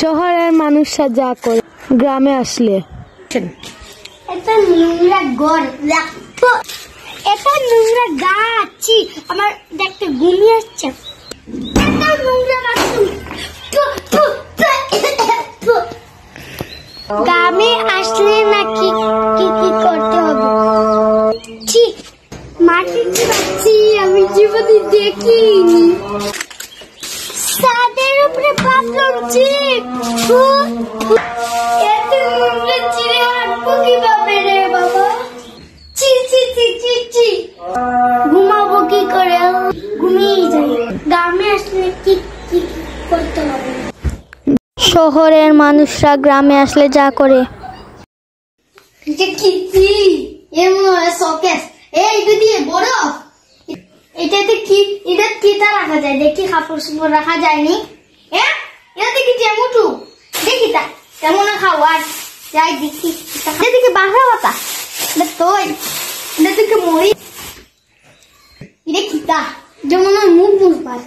শহরের মানুষরা যা করে গ্রামে আসলে এটা নোংরা ঘর, এটা নোংরা গাছ, আমার দেখতে ঘুমিয়ে আসছে। এটা নোংরা বাথরুম। গ্রামে আসলে নাকি কি কি করতে হবে? মাটির বাচ্চি আমি জীবনে দেখিনি। ছাদের উপরে বাথরুম, এত নোংরা চিড়ে হাঁটবো কিভাবে রে বাবা? ঘুমাবো কি করে? ঘুমিয়ে যাই। গ্রামে আসলে কি কি করতে হবে? শহরের মানুষরা গ্রামে আসলে যা করে। এটা দিয়ে বরফ, এটাতে কি, এটা কিটা রাখা যায়? দেখি কাপড় চোপড় রাখা যায়নি। হ্যাঁ, এটা দেখি যেমুটু দেখি তা কেমন খাওয়ার যাই দেখি। এটা দেখি বাংলা কথা, এটা তোই, এটা দেখি মরি, এটা কিতা যেমন মুখ বুঝবার।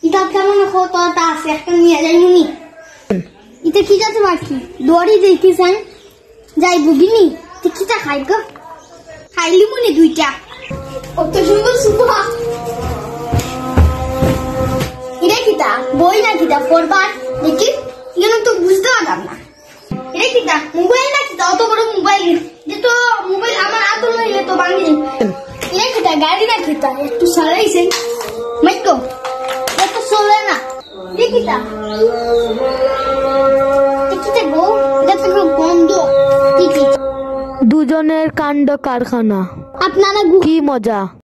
এটা কেমন খাওয়া আছে, একটা নিয়ে যাই নুনি। এটা কি যাচ্ছে বাকি দড়ি দেখিছেন যাই বুগিনি কিটা খাই গো, খাইলি মনে দুইটা অত সুন্দর সুপা। এটা কিটা বই না কিটা পড়বার দেখি, এখানে তো বুঝতে পারলাম না। এটা কিটা মোবাইল না কিটা? অত বড় মোবাইল, যে তো মোবাইল আমার আতর হইলে তো ভাঙি। এটা কিটা গাড়ি না কিটা? একটু সারাইছেন মাইকো, এত চলে না। এটা কিটা গো, এটা তো গন্ধ। দুজনের কাণ্ড কারখানা, আপনারা কি মজা।